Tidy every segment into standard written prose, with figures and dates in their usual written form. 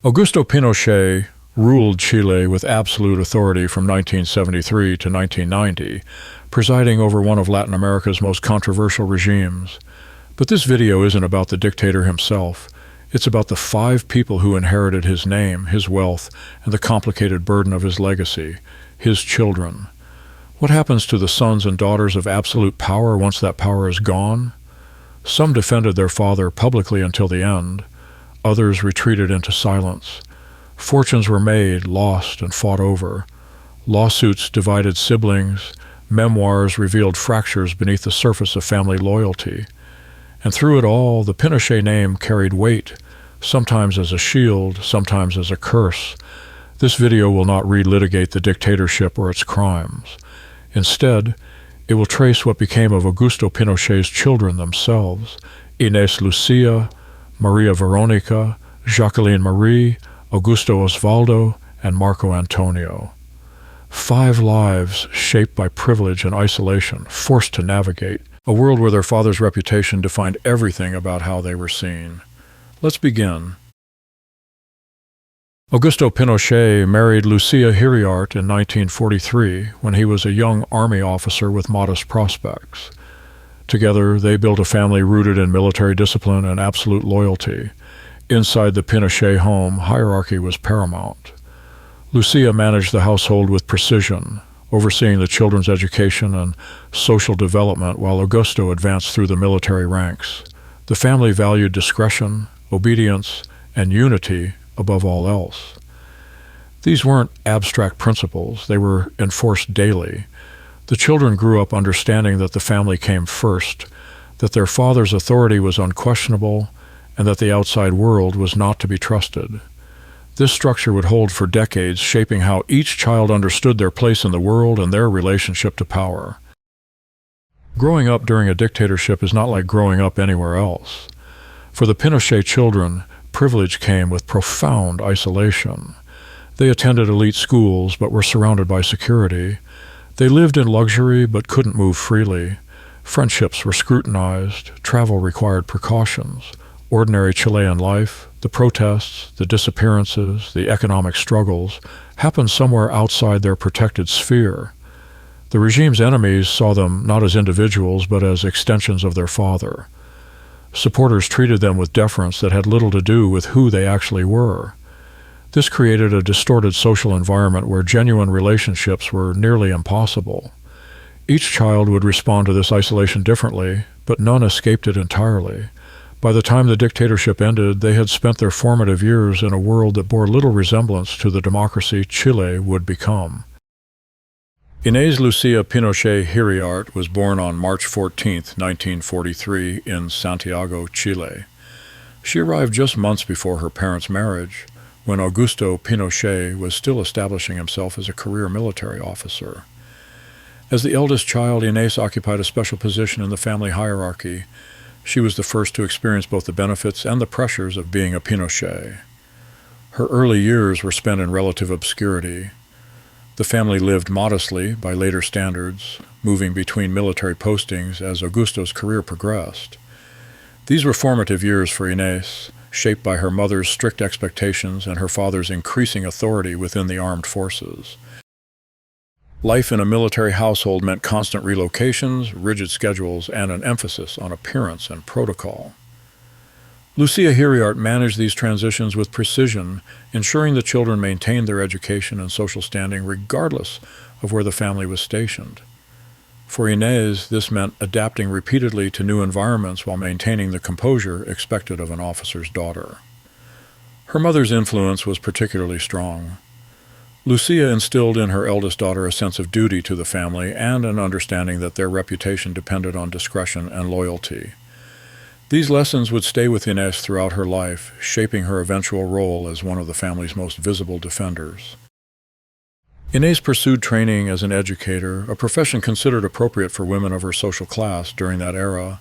Augusto Pinochet ruled Chile with absolute authority from 1973 to 1990, presiding over one of Latin America's most controversial regimes. But this video isn't about the dictator himself. It's about the 5 people who inherited his name, his wealth, and the complicated burden of his legacy, his children. What happens to the sons and daughters of absolute power once that power is gone? Some defended their father publicly until the end. Others retreated into silence. Fortunes were made, lost, and fought over. Lawsuits divided siblings. Memoirs revealed fractures beneath the surface of family loyalty. And through it all, the Pinochet name carried weight, sometimes as a shield, sometimes as a curse. This video will not re-litigate the dictatorship or its crimes. Instead, it will trace what became of Augusto Pinochet's children themselves: Inés Lucía, María Verónica, Jacqueline Marie, Augusto Osvaldo, and Marco Antonio. 5 lives shaped by privilege and isolation, forced to navigate a world where their father's reputation defined everything about how they were seen. Let's begin. Augusto Pinochet married Lucía Hiriart in 1943 when he was a young army officer with modest prospects. Together, they built a family rooted in military discipline and absolute loyalty. Inside the Pinochet home, hierarchy was paramount. Lucía managed the household with precision, overseeing the children's education and social development while Augusto advanced through the military ranks. The family valued discretion, obedience, and unity above all else. These weren't abstract principles, they were enforced daily. The children grew up understanding that the family came first, that their father's authority was unquestionable, and that the outside world was not to be trusted. This structure would hold for decades, shaping how each child understood their place in the world and their relationship to power. Growing up during a dictatorship is not like growing up anywhere else. For the Pinochet children, privilege came with profound isolation. They attended elite schools but were surrounded by security. They lived in luxury but couldn't move freely. Friendships were scrutinized. Travel required precautions. Ordinary Chilean life, the protests, the disappearances, the economic struggles, happened somewhere outside their protected sphere. The regime's enemies saw them not as individuals but as extensions of their father. Supporters treated them with deference that had little to do with who they actually were. This created a distorted social environment where genuine relationships were nearly impossible. Each child would respond to this isolation differently, but none escaped it entirely. By the time the dictatorship ended, they had spent their formative years in a world that bore little resemblance to the democracy Chile would become. Inés Lucía Pinochet Hiriart was born on March 14, 1943, in Santiago, Chile. She arrived just months before her parents' marriage, when Augusto Pinochet was still establishing himself as a career military officer. As the eldest child, Inés occupied a special position in the family hierarchy. She was the first to experience both the benefits and the pressures of being a Pinochet. Her early years were spent in relative obscurity. The family lived modestly by later standards, moving between military postings as Augusto's career progressed. These were formative years for Inés, shaped by her mother's strict expectations and her father's increasing authority within the armed forces. Life in a military household meant constant relocations, rigid schedules, and an emphasis on appearance and protocol. Lucía Hiriart managed these transitions with precision, ensuring the children maintained their education and social standing regardless of where the family was stationed. For Inés, this meant adapting repeatedly to new environments while maintaining the composure expected of an officer's daughter. Her mother's influence was particularly strong. Lucía instilled in her eldest daughter a sense of duty to the family and an understanding that their reputation depended on discretion and loyalty. These lessons would stay with Inés throughout her life, shaping her eventual role as one of the family's most visible defenders. Inés pursued training as an educator, a profession considered appropriate for women of her social class during that era.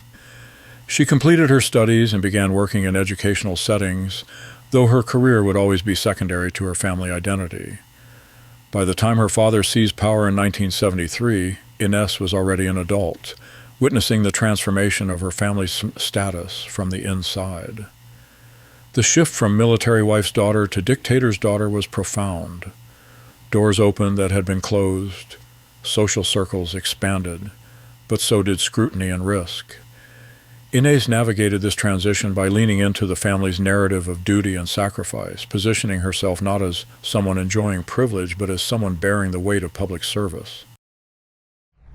She completed her studies and began working in educational settings, though her career would always be secondary to her family identity. By the time her father seized power in 1973, Inés was already an adult, witnessing the transformation of her family's status from the inside. The shift from military wife's daughter to dictator's daughter was profound. Doors opened that had been closed. Social circles expanded, but so did scrutiny and risk. Inés navigated this transition by leaning into the family's narrative of duty and sacrifice, positioning herself not as someone enjoying privilege, but as someone bearing the weight of public service.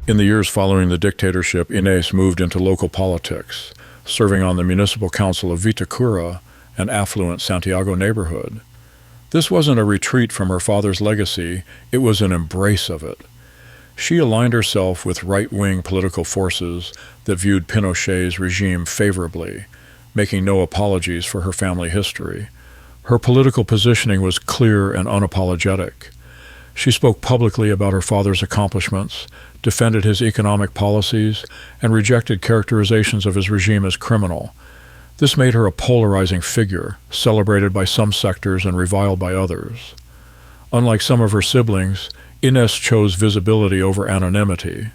In the years following the dictatorship, Inés moved into local politics, serving on the municipal council of Vitacura, an affluent Santiago neighborhood. This wasn't a retreat from her father's legacy, it was an embrace of it. She aligned herself with right-wing political forces that viewed Pinochet's regime favorably, making no apologies for her family history. Her political positioning was clear and unapologetic. She spoke publicly about her father's accomplishments, defended his economic policies, and rejected characterizations of his regime as criminal. This made her a polarizing figure, celebrated by some sectors and reviled by others. Unlike some of her siblings, Inés chose visibility over anonymity.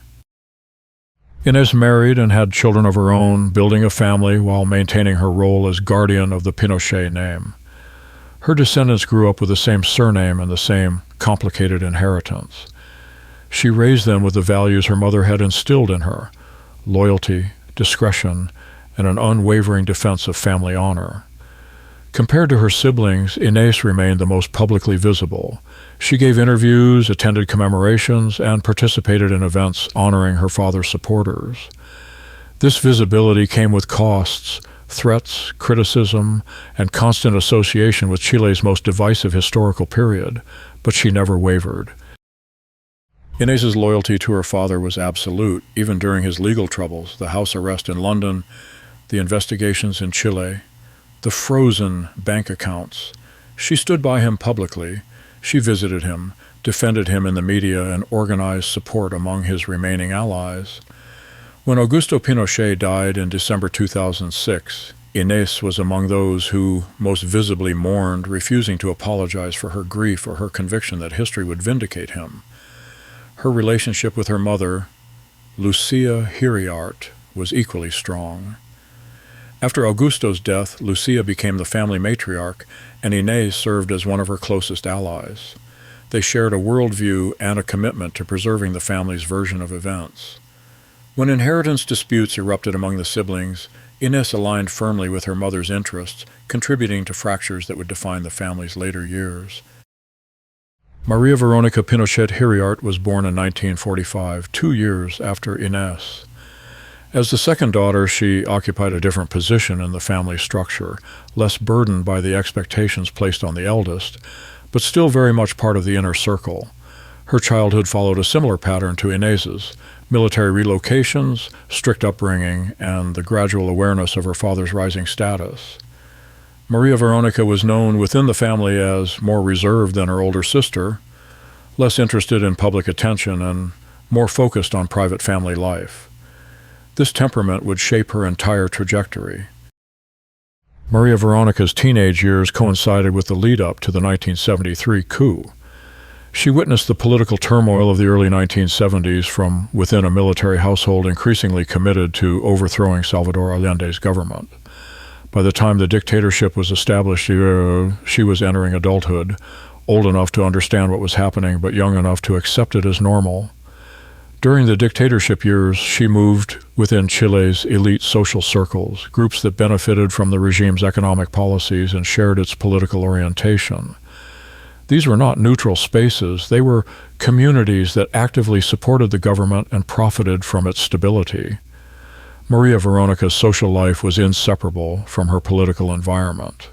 Inés married and had children of her own, building a family while maintaining her role as guardian of the Pinochet name. Her descendants grew up with the same surname and the same complicated inheritance. She raised them with the values her mother had instilled in her: loyalty, discretion, and an unwavering defense of family honor. Compared to her siblings, Inés remained the most publicly visible. She gave interviews, attended commemorations, and participated in events honoring her father's supporters. This visibility came with costs, threats, criticism, and constant association with Chile's most divisive historical period, but she never wavered. Inés's loyalty to her father was absolute, even during his legal troubles, the house arrest in London, the investigations in Chile, the frozen bank accounts. She stood by him publicly. She visited him, defended him in the media, and organized support among his remaining allies. When Augusto Pinochet died in December 2006, Inés was among those who most visibly mourned, refusing to apologize for her grief or her conviction that history would vindicate him. Her relationship with her mother, Lucia Hiriart, was equally strong. After Augusto's death, Lucia became the family matriarch, and Inés served as one of her closest allies. They shared a worldview and a commitment to preserving the family's version of events. When inheritance disputes erupted among the siblings, Inés aligned firmly with her mother's interests, contributing to fractures that would define the family's later years. María Verónica Pinochet Hiriart was born in 1945, 2 years after Inés. As the second daughter, she occupied a different position in the family structure, less burdened by the expectations placed on the eldest, but still very much part of the inner circle. Her childhood followed a similar pattern to Inés's: military relocations, strict upbringing, and the gradual awareness of her father's rising status. María Verónica was known within the family as more reserved than her older sister, less interested in public attention, and more focused on private family life. This temperament would shape her entire trajectory. María Verónica's teenage years coincided with the lead-up to the 1973 coup. She witnessed the political turmoil of the early 1970s from within a military household increasingly committed to overthrowing Salvador Allende's government. By the time the dictatorship was established, she was entering adulthood, old enough to understand what was happening, but young enough to accept it as normal. During the dictatorship years, she moved within Chile's elite social circles, groups that benefited from the regime's economic policies and shared its political orientation. These were not neutral spaces. They were communities that actively supported the government and profited from its stability. María Verónica's social life was inseparable from her political environment.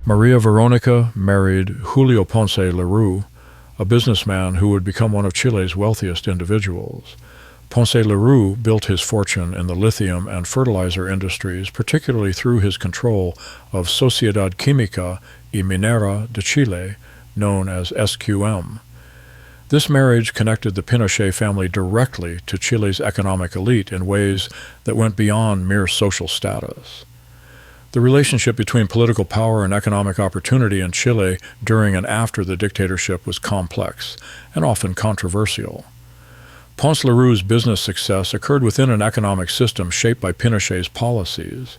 María Verónica married Julio Ponce Lerou, a businessman who would become one of Chile's wealthiest individuals. Ponce Lerou built his fortune in the lithium and fertilizer industries, particularly through his control of Sociedad Química y Minera de Chile, known as SQM. This marriage connected the Pinochet family directly to Chile's economic elite in ways that went beyond mere social status. The relationship between political power and economic opportunity in Chile during and after the dictatorship was complex and often controversial. Ponce Leroux's business success occurred within an economic system shaped by Pinochet's policies.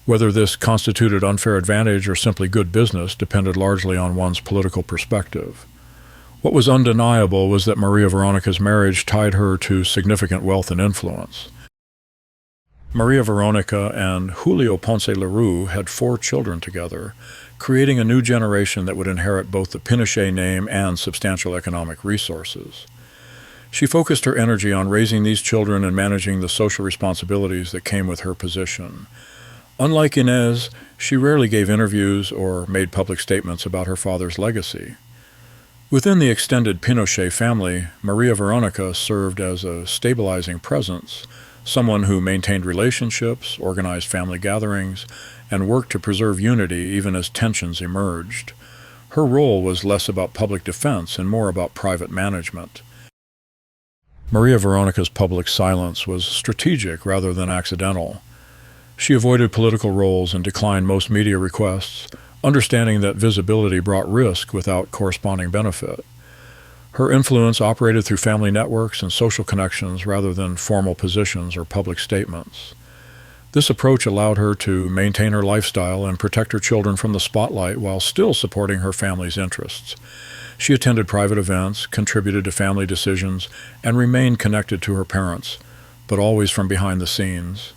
Whether this constituted unfair advantage or simply good business depended largely on one's political perspective. What was undeniable was that Maria Veronica's marriage tied her to significant wealth and influence. Maria Veronica and Julio Ponce Lerou had 4 children together, creating a new generation that would inherit both the Pinochet name and substantial economic resources. She focused her energy on raising these children and managing the social responsibilities that came with her position. Unlike Inés, she rarely gave interviews or made public statements about her father's legacy. Within the extended Pinochet family, Maria Veronica served as a stabilizing presence, someone who maintained relationships, organized family gatherings, and worked to preserve unity even as tensions emerged. Her role was less about public defense and more about private management. Maria Veronica's public silence was strategic rather than accidental. She avoided political roles and declined most media requests, understanding that visibility brought risk without corresponding benefit. Her influence operated through family networks and social connections rather than formal positions or public statements. This approach allowed her to maintain her lifestyle and protect her children from the spotlight while still supporting her family's interests. She attended private events, contributed to family decisions, and remained connected to her parents, but always from behind the scenes.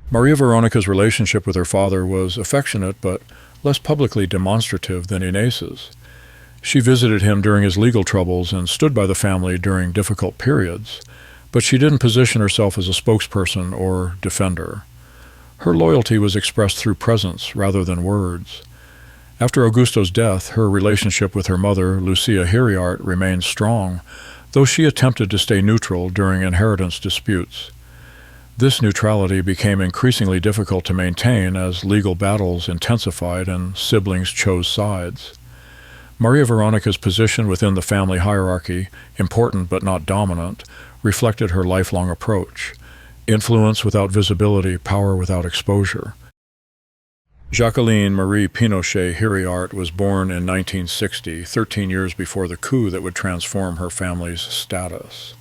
Maria Veronica's relationship with her father was affectionate but less publicly demonstrative than Inés's. She visited him during his legal troubles and stood by the family during difficult periods, but she didn't position herself as a spokesperson or defender. Her loyalty was expressed through presence rather than words. After Augusto's death, her relationship with her mother, Lucia Hiriart, remained strong, though she attempted to stay neutral during inheritance disputes. This neutrality became increasingly difficult to maintain as legal battles intensified and siblings chose sides. Maria Veronica's position within the family hierarchy, important but not dominant, reflected her lifelong approach: influence without visibility, power without exposure. Jacqueline Marie Pinochet Hiriart was born in 1960, 13 years before the coup that would transform her family's status.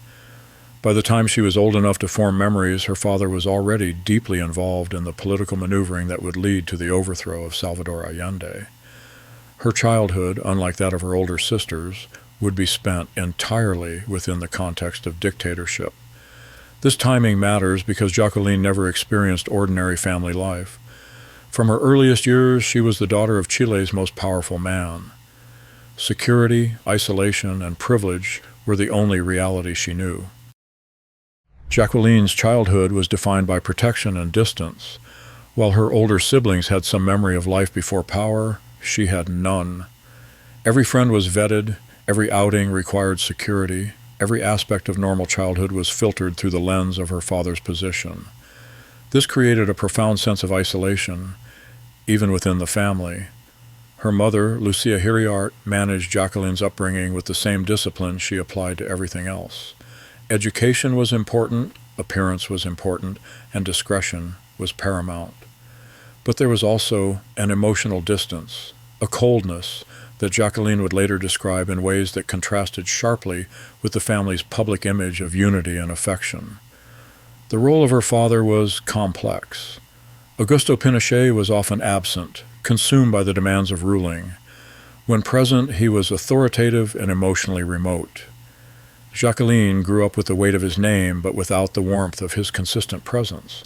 By the time she was old enough to form memories, her father was already deeply involved in the political maneuvering that would lead to the overthrow of Salvador Allende. Her childhood, unlike that of her older sisters, would be spent entirely within the context of dictatorship. This timing matters because Jacqueline never experienced ordinary family life. From her earliest years, she was the daughter of Chile's most powerful man. Security, isolation, and privilege were the only reality she knew. Jacqueline's childhood was defined by protection and distance. While her older siblings had some memory of life before power, she had none. Every friend was vetted, every outing required security, every aspect of normal childhood was filtered through the lens of her father's position. This created a profound sense of isolation, even within the family. Her mother, Lucia Hiriart, managed Jacqueline's upbringing with the same discipline she applied to everything else. Education was important, appearance was important, and discretion was paramount. But there was also an emotional distance, a coldness, that Jacqueline would later describe in ways that contrasted sharply with the family's public image of unity and affection. The role of her father was complex. Augusto Pinochet was often absent, consumed by the demands of ruling. When present, he was authoritative and emotionally remote. Jacqueline grew up with the weight of his name, but without the warmth of his consistent presence.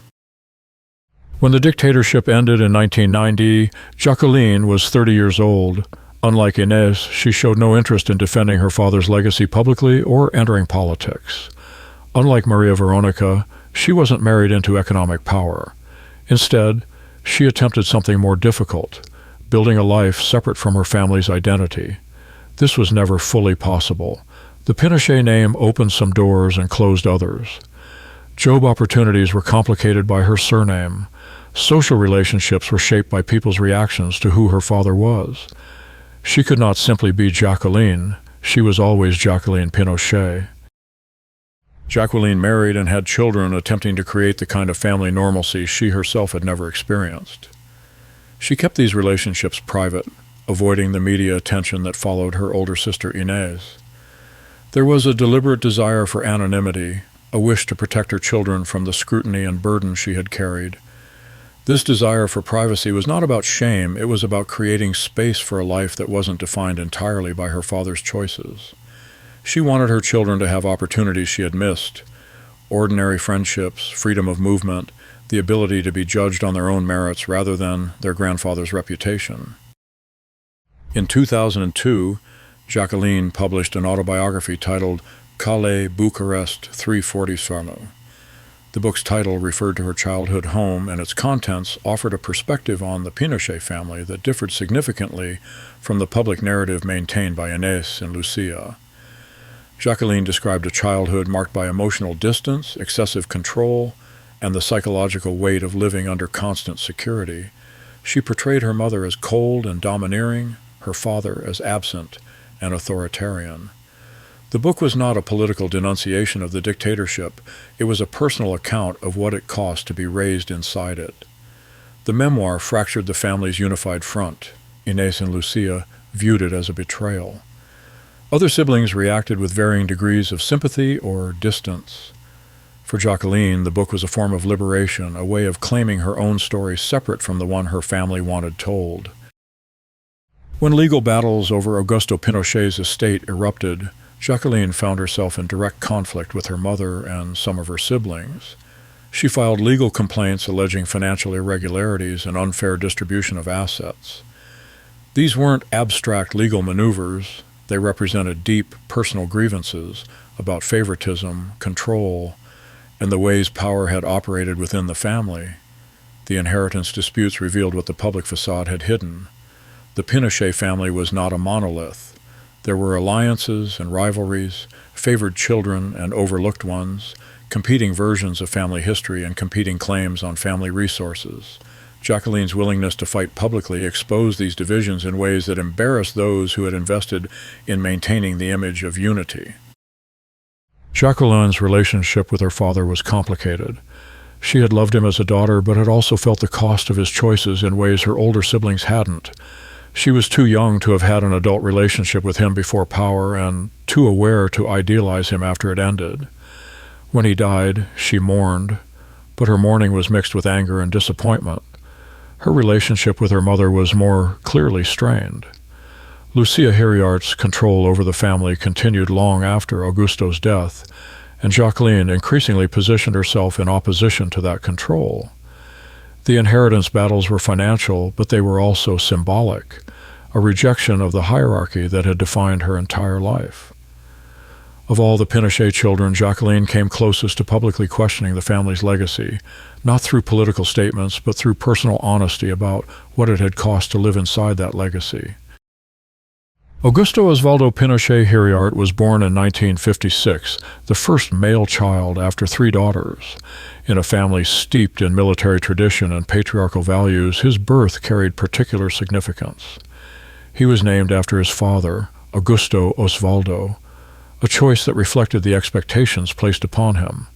When the dictatorship ended in 1990, Jacqueline was 30 years old. Unlike Inés, she showed no interest in defending her father's legacy publicly or entering politics. Unlike Maria Veronica, she wasn't married into economic power. Instead, she attempted something more difficult, building a life separate from her family's identity. This was never fully possible. The Pinochet name opened some doors and closed others. Job opportunities were complicated by her surname. Social relationships were shaped by people's reactions to who her father was. She could not simply be Jacqueline. She was always Jacqueline Pinochet. Jacqueline married and had children, attempting to create the kind of family normalcy she herself had never experienced. She kept these relationships private, avoiding the media attention that followed her older sister Inés. There was a deliberate desire for anonymity, a wish to protect her children from the scrutiny and burden she had carried. This desire for privacy was not about shame, it was about creating space for a life that wasn't defined entirely by her father's choices. She wanted her children to have opportunities she had missed, ordinary friendships, freedom of movement, the ability to be judged on their own merits rather than their grandfather's reputation. In 2002, Jacqueline published an autobiography titled Calais, Bucharest 340. The book's title referred to her childhood home, and its contents offered a perspective on the Pinochet family that differed significantly from the public narrative maintained by Inés and Lucía. Jacqueline described a childhood marked by emotional distance, excessive control, and the psychological weight of living under constant security. She portrayed her mother as cold and domineering, her father as absent and authoritarian. The book was not a political denunciation of the dictatorship, it was a personal account of what it cost to be raised inside it. The memoir fractured the family's unified front. Inés and Lucía viewed it as a betrayal. Other siblings reacted with varying degrees of sympathy or distance. For Jacqueline, the book was a form of liberation, a way of claiming her own story separate from the one her family wanted told. When legal battles over Augusto Pinochet's estate erupted, Jacqueline found herself in direct conflict with her mother and some of her siblings. She filed legal complaints alleging financial irregularities and unfair distribution of assets. These weren't abstract legal maneuvers. They represented deep personal grievances about favoritism, control, and the ways power had operated within the family. The inheritance disputes revealed what the public facade had hidden. The Pinochet family was not a monolith. There were alliances and rivalries, favored children and overlooked ones, competing versions of family history and competing claims on family resources. Jacqueline's willingness to fight publicly exposed these divisions in ways that embarrassed those who had invested in maintaining the image of unity. Jacqueline's relationship with her father was complicated. She had loved him as a daughter, but had also felt the cost of his choices in ways her older siblings hadn't. She was too young to have had an adult relationship with him before power, and too aware to idealize him after it ended. When he died, she mourned, but her mourning was mixed with anger and disappointment. Her relationship with her mother was more clearly strained. Lucía Hiriart's control over the family continued long after Augusto's death, and Jacqueline increasingly positioned herself in opposition to that control. The inheritance battles were financial, but they were also symbolic, a rejection of the hierarchy that had defined her entire life. Of all the Pinochet children, Jacqueline came closest to publicly questioning the family's legacy, not through political statements, but through personal honesty about what it had cost to live inside that legacy. Augusto Osvaldo Pinochet Hiriart was born in 1956, the first male child after 3 daughters. In a family steeped in military tradition and patriarchal values, his birth carried particular significance. He was named after his father, Augusto Osvaldo, a choice that reflected the expectations placed upon him.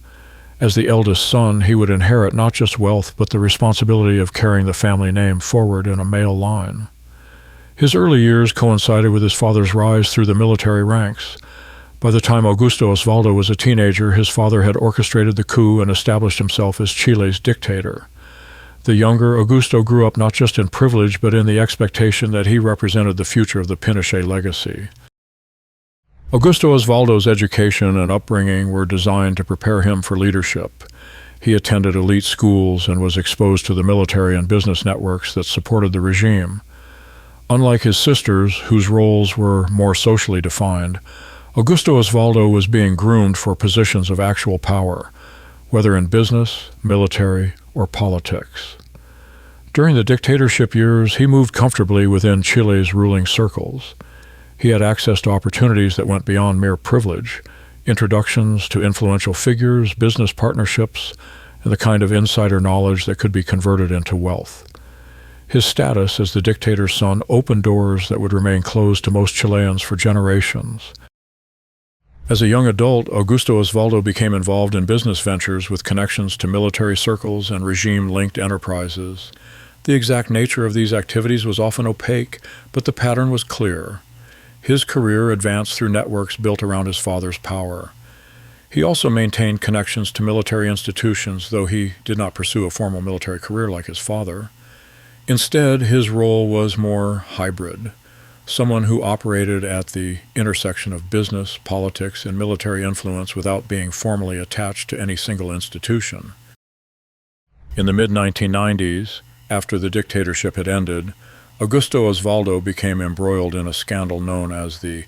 As the eldest son, he would inherit not just wealth, but the responsibility of carrying the family name forward in a male line. His early years coincided with his father's rise through the military ranks. By the time Augusto Osvaldo was a teenager, his father had orchestrated the coup and established himself as Chile's dictator. The younger Augusto grew up not just in privilege, but in the expectation that he represented the future of the Pinochet legacy. Augusto Osvaldo's education and upbringing were designed to prepare him for leadership. He attended elite schools and was exposed to the military and business networks that supported the regime. Unlike his sisters, whose roles were more socially defined, Augusto Osvaldo was being groomed for positions of actual power, whether in business, military, or politics. During the dictatorship years, he moved comfortably within Chile's ruling circles. He had access to opportunities that went beyond mere privilege, introductions to influential figures, business partnerships, and the kind of insider knowledge that could be converted into wealth. His status as the dictator's son opened doors that would remain closed to most Chileans for generations. As a young adult, Augusto Osvaldo became involved in business ventures with connections to military circles and regime-linked enterprises. The exact nature of these activities was often opaque, but the pattern was clear. His career advanced through networks built around his father's power. He also maintained connections to military institutions, though he did not pursue a formal military career like his father. Instead, his role was more hybrid, someone who operated at the intersection of business, politics, and military influence without being formally attached to any single institution. In the mid-1990s, after the dictatorship had ended, Augusto Osvaldo became embroiled in a scandal known as the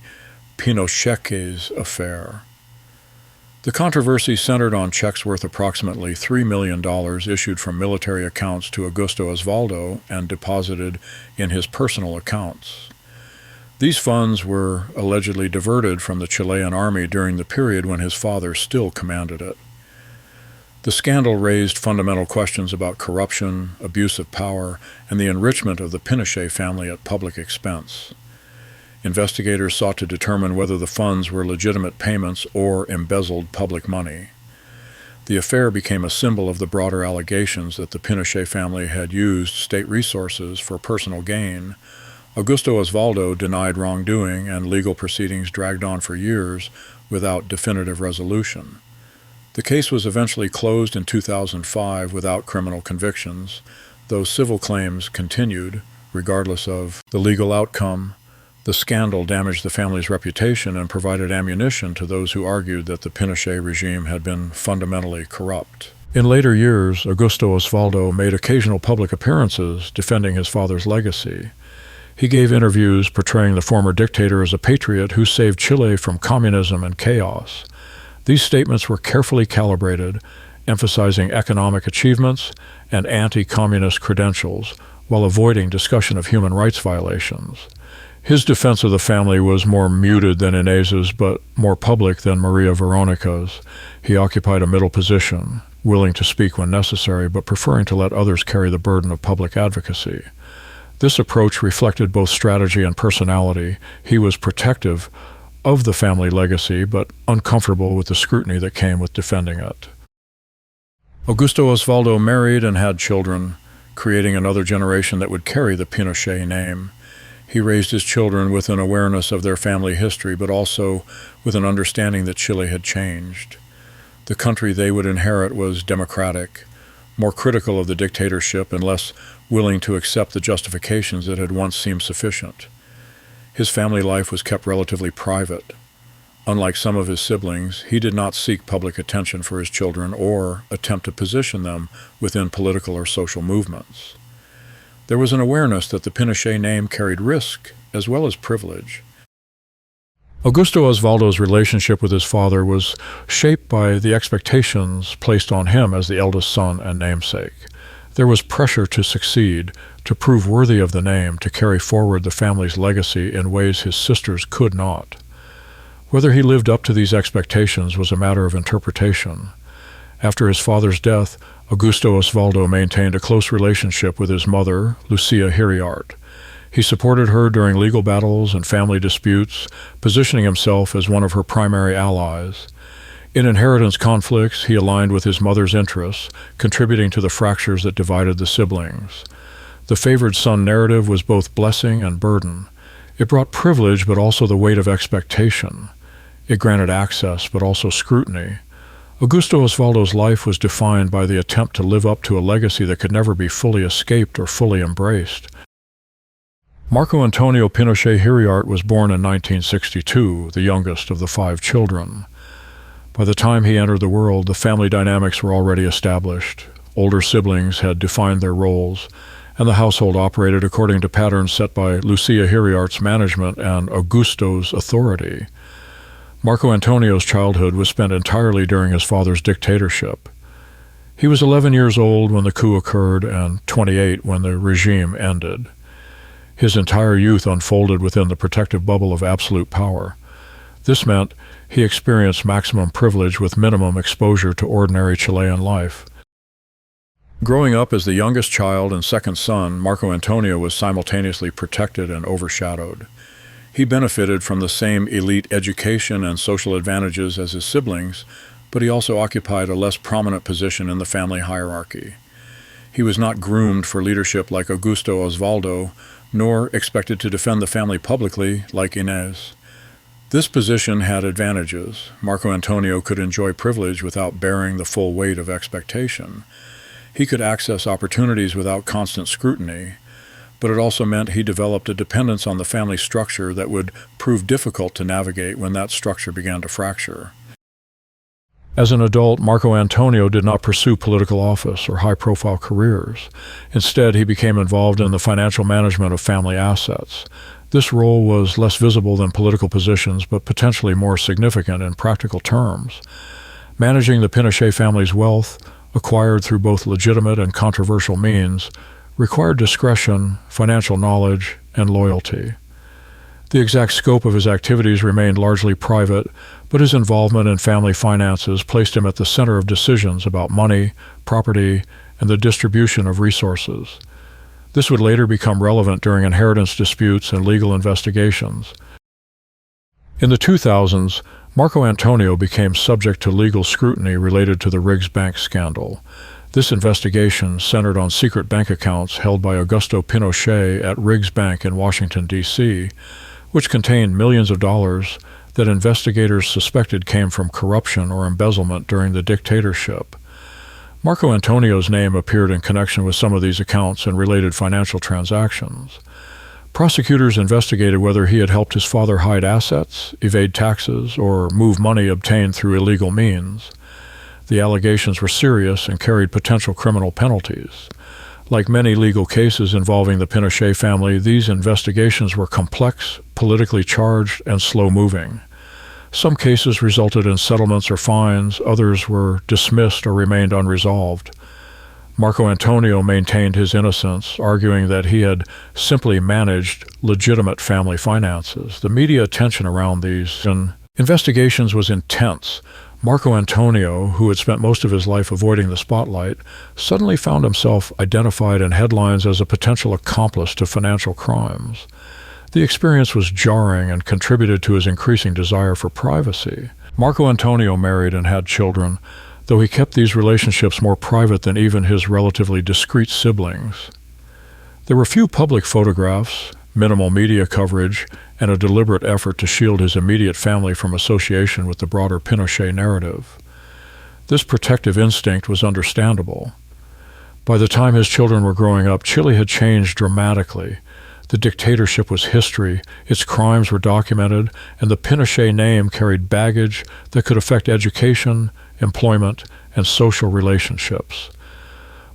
Pinochet affair. The controversy centered on checks worth approximately $3 million issued from military accounts to Augusto Osvaldo and deposited in his personal accounts. These funds were allegedly diverted from the Chilean army during the period when his father still commanded it. The scandal raised fundamental questions about corruption, abuse of power, and the enrichment of the Pinochet family at public expense. Investigators sought to determine whether the funds were legitimate payments or embezzled public money. The affair became a symbol of the broader allegations that the Pinochet family had used state resources for personal gain. Augusto Osvaldo denied wrongdoing, and legal proceedings dragged on for years without definitive resolution. The case was eventually closed in 2005 without criminal convictions, though civil claims continued, regardless of the legal outcome. The scandal damaged the family's reputation and provided ammunition to those who argued that the Pinochet regime had been fundamentally corrupt. In later years, Augusto Osvaldo made occasional public appearances defending his father's legacy. He gave interviews portraying the former dictator as a patriot who saved Chile from communism and chaos. These statements were carefully calibrated, emphasizing economic achievements and anti-communist credentials, while avoiding discussion of human rights violations. His defense of the family was more muted than Inés's, but more public than María Veronica's. He occupied a middle position, willing to speak when necessary, but preferring to let others carry the burden of public advocacy. This approach reflected both strategy and personality. He was protective of the family legacy, but uncomfortable with the scrutiny that came with defending it. Augusto Osvaldo married and had children, creating another generation that would carry the Pinochet name. He raised his children with an awareness of their family history, but also with an understanding that Chile had changed. The country they would inherit was democratic, more critical of the dictatorship and less willing to accept the justifications that had once seemed sufficient. His family life was kept relatively private. Unlike some of his siblings, he did not seek public attention for his children or attempt to position them within political or social movements. There was an awareness that the Pinochet name carried risk as well as privilege. Augusto Osvaldo's relationship with his father was shaped by the expectations placed on him as the eldest son and namesake. There was pressure to succeed, to prove worthy of the name, to carry forward the family's legacy in ways his sisters could not. Whether he lived up to these expectations was a matter of interpretation. After his father's death, Augusto Osvaldo maintained a close relationship with his mother, Lucía Hiriart. He supported her during legal battles and family disputes, positioning himself as one of her primary allies. In inheritance conflicts, he aligned with his mother's interests, contributing to the fractures that divided the siblings. The favored son narrative was both blessing and burden. It brought privilege, but also the weight of expectation. It granted access, but also scrutiny. Augusto Osvaldo's life was defined by the attempt to live up to a legacy that could never be fully escaped or fully embraced. Marco Antonio Pinochet Hiriart was born in 1962, the youngest of the 5 children. By the time he entered the world, the family dynamics were already established. Older siblings had defined their roles, and the household operated according to patterns set by Lucía Hiriart's management and Augusto's authority. Marco Antonio's childhood was spent entirely during his father's dictatorship. He was 11 years old when the coup occurred and 28 when the regime ended. His entire youth unfolded within the protective bubble of absolute power. This meant he experienced maximum privilege with minimum exposure to ordinary Chilean life. Growing up as the youngest child and second son, Marco Antonio was simultaneously protected and overshadowed. He benefited from the same elite education and social advantages as his siblings, but he also occupied a less prominent position in the family hierarchy. He was not groomed for leadership like Augusto Osvaldo, nor expected to defend the family publicly like Inés. This position had advantages. Marco Antonio could enjoy privilege without bearing the full weight of expectation. He could access opportunities without constant scrutiny, but it also meant he developed a dependence on the family structure that would prove difficult to navigate when that structure began to fracture. As an adult, Marco Antonio did not pursue political office or high-profile careers. Instead, he became involved in the financial management of family assets. This role was less visible than political positions, but potentially more significant in practical terms. Managing the Pinochet family's wealth, acquired through both legitimate and controversial means, required discretion, financial knowledge, and loyalty. The exact scope of his activities remained largely private, but his involvement in family finances placed him at the center of decisions about money, property, and the distribution of resources. This would later become relevant during inheritance disputes and legal investigations. In the 2000s, Marco Antonio became subject to legal scrutiny related to the Riggs Bank scandal. This investigation centered on secret bank accounts held by Augusto Pinochet at Riggs Bank in Washington, D.C., which contained millions of dollars that investigators suspected came from corruption or embezzlement during the dictatorship. Marco Antonio's name appeared in connection with some of these accounts and related financial transactions. Prosecutors investigated whether he had helped his father hide assets, evade taxes, or move money obtained through illegal means. The allegations were serious and carried potential criminal penalties. Like many legal cases involving the Pinochet family, these investigations were complex, politically charged, and slow-moving. Some cases resulted in settlements or fines, others were dismissed or remained unresolved. Marco Antonio maintained his innocence, arguing that he had simply managed legitimate family finances. The media attention around these investigations was intense. Marco Antonio, who had spent most of his life avoiding the spotlight, suddenly found himself identified in headlines as a potential accomplice to financial crimes. The experience was jarring and contributed to his increasing desire for privacy. Marco Antonio married and had children, though he kept these relationships more private than even his relatively discreet siblings. There were few public photographs, minimal media coverage, and a deliberate effort to shield his immediate family from association with the broader Pinochet narrative. This protective instinct was understandable. By the time his children were growing up, Chile had changed dramatically. The dictatorship was history, its crimes were documented, and the Pinochet name carried baggage that could affect education, employment, and social relationships.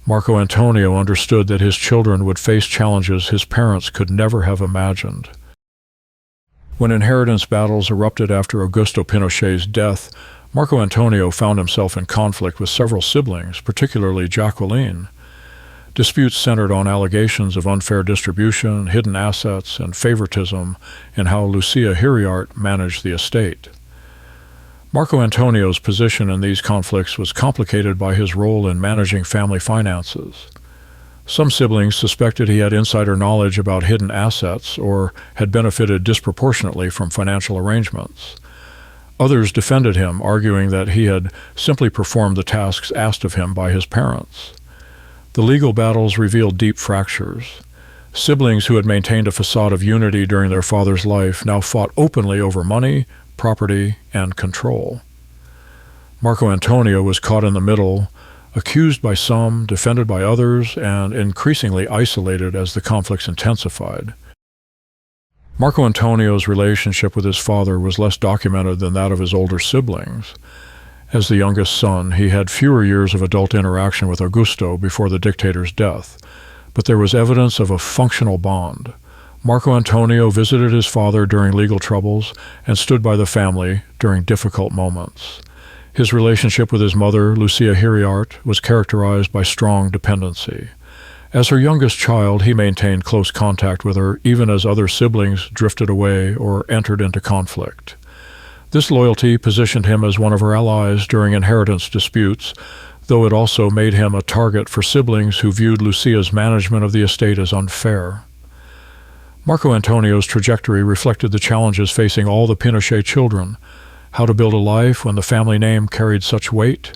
Marco Antonio understood that his children would face challenges his parents could never have imagined. When inheritance battles erupted after Augusto Pinochet's death, Marco Antonio found himself in conflict with several siblings, particularly Jacqueline. Disputes centered on allegations of unfair distribution, hidden assets, and favoritism in how Lucía Hiriart managed the estate. Marco Antonio's position in these conflicts was complicated by his role in managing family finances. Some siblings suspected he had insider knowledge about hidden assets or had benefited disproportionately from financial arrangements. Others defended him, arguing that he had simply performed the tasks asked of him by his parents. The legal battles revealed deep fractures. Siblings who had maintained a facade of unity during their father's life now fought openly over money, property, and control. Marco Antonio was caught in the middle, accused by some, defended by others, and increasingly isolated as the conflicts intensified. Marco Antonio's relationship with his father was less documented than that of his older siblings. As the youngest son, he had fewer years of adult interaction with Augusto before the dictator's death, but there was evidence of a functional bond. Marco Antonio visited his father during legal troubles and stood by the family during difficult moments. His relationship with his mother, Lucía Hiriart, was characterized by strong dependency. As her youngest child, he maintained close contact with her, even as other siblings drifted away or entered into conflict. This loyalty positioned him as one of her allies during inheritance disputes, though it also made him a target for siblings who viewed Lucía's management of the estate as unfair. Marco Antonio's trajectory reflected the challenges facing all the Pinochet children: how to build a life when the family name carried such weight,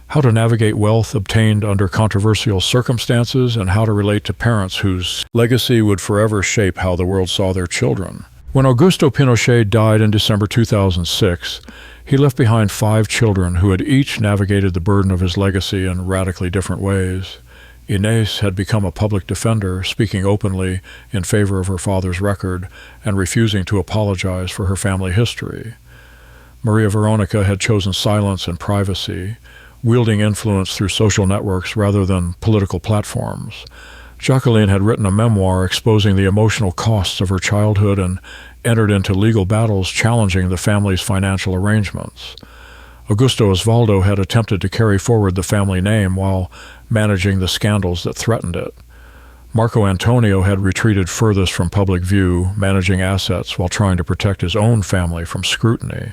how to navigate wealth obtained under controversial circumstances, and how to relate to parents whose legacy would forever shape how the world saw their children. When Augusto Pinochet died in December 2006, he left behind 5 children who had each navigated the burden of his legacy in radically different ways. Inés had become a public defender, speaking openly in favor of her father's record and refusing to apologize for her family history. Maria Verónica had chosen silence and privacy, wielding influence through social networks rather than political platforms. Jacqueline had written a memoir exposing the emotional costs of her childhood and entered into legal battles challenging the family's financial arrangements. Augusto Osvaldo had attempted to carry forward the family name while managing the scandals that threatened it. Marco Antonio had retreated furthest from public view, managing assets while trying to protect his own family from scrutiny.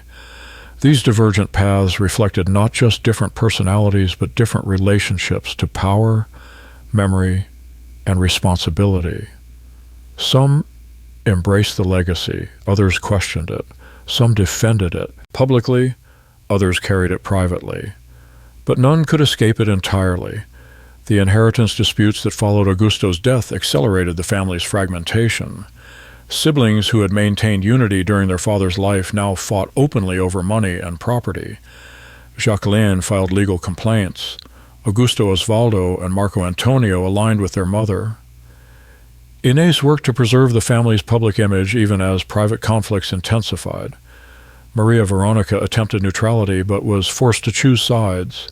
These divergent paths reflected not just different personalities, but different relationships to power, memory, and responsibility. Some embraced the legacy, others questioned it. Some defended it publicly, others carried it privately. But none could escape it entirely. The inheritance disputes that followed Augusto's death accelerated the family's fragmentation. Siblings who had maintained unity during their father's life now fought openly over money and property. Jacqueline filed legal complaints. Augusto Osvaldo and Marco Antonio aligned with their mother. Inés worked to preserve the family's public image even as private conflicts intensified. Maria Verónica attempted neutrality but was forced to choose sides.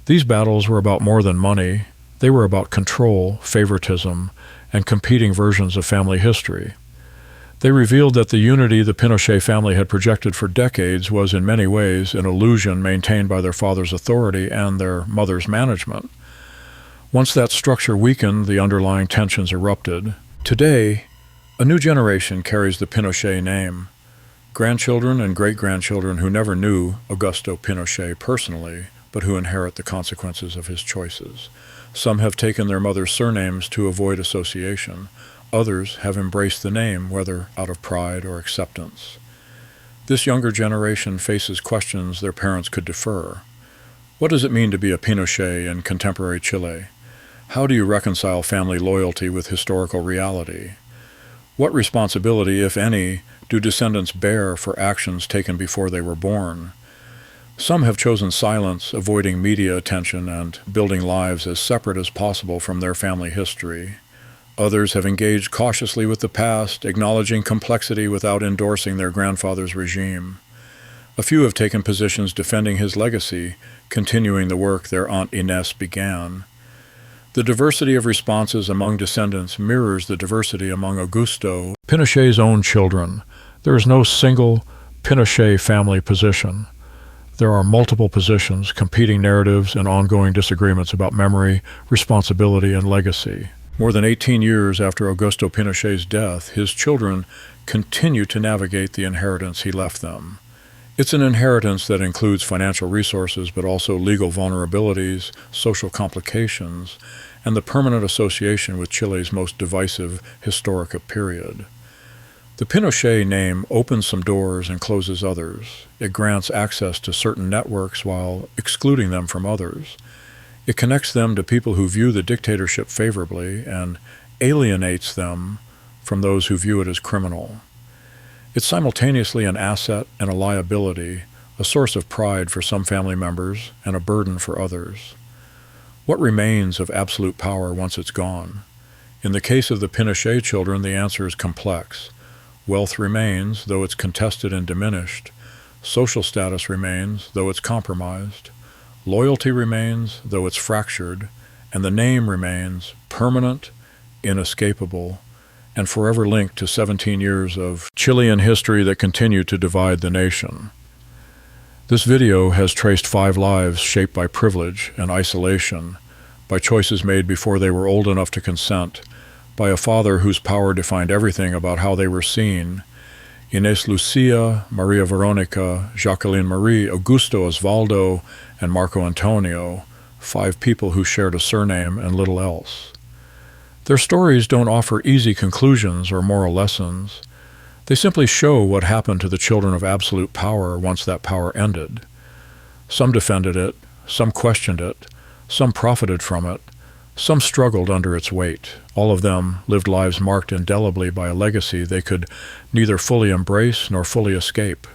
These battles were about more than money. They were about control, favoritism, and competing versions of family history. They revealed that the unity the Pinochet family had projected for decades was in many ways an illusion maintained by their father's authority and their mother's management. Once that structure weakened, the underlying tensions erupted. Today, a new generation carries the Pinochet name. Grandchildren and great-grandchildren who never knew Augusto Pinochet personally, but who inherit the consequences of his choices. Some have taken their mother's surnames to avoid association. Others have embraced the name, whether out of pride or acceptance. This younger generation faces questions their parents could defer. What does it mean to be a Pinochet in contemporary Chile? How do you reconcile family loyalty with historical reality? What responsibility, if any, do descendants bear for actions taken before they were born? Some have chosen silence, avoiding media attention and building lives as separate as possible from their family history. Others have engaged cautiously with the past, acknowledging complexity without endorsing their grandfather's regime. A few have taken positions defending his legacy, continuing the work their Aunt Inés began. The diversity of responses among descendants mirrors the diversity among Augusto Pinochet's own children. There is no single Pinochet family position. There are multiple positions, competing narratives, and ongoing disagreements about memory, responsibility, and legacy. More than 18 years after Augusto Pinochet's death, his children continue to navigate the inheritance he left them. It's an inheritance that includes financial resources, but also legal vulnerabilities, social complications, and the permanent association with Chile's most divisive historic period. The Pinochet name opens some doors and closes others. It grants access to certain networks while excluding them from others. It connects them to people who view the dictatorship favorably and alienates them from those who view it as criminal. It's simultaneously an asset and a liability, a source of pride for some family members and a burden for others. What remains of absolute power once it's gone? In the case of the Pinochet children, the answer is complex. Wealth remains, though it's contested and diminished. Social status remains, though it's compromised. Loyalty remains, though it's fractured, and the name remains permanent, inescapable, and forever linked to 17 years of Chilean history that continue to divide the nation. This video has traced 5 lives shaped by privilege and isolation, by choices made before they were old enough to consent, by a father whose power defined everything about how they were seen. Inés Lucía, María Verónica, Jacqueline Marie, Augusto Osvaldo, and Marco Antonio, 5 people who shared a surname and little else. Their stories don't offer easy conclusions or moral lessons. They simply show what happened to the children of absolute power once that power ended. Some defended it, some questioned it, some profited from it, Some struggled under its weight. All of them lived lives marked indelibly by a legacy they could neither fully embrace nor fully escape.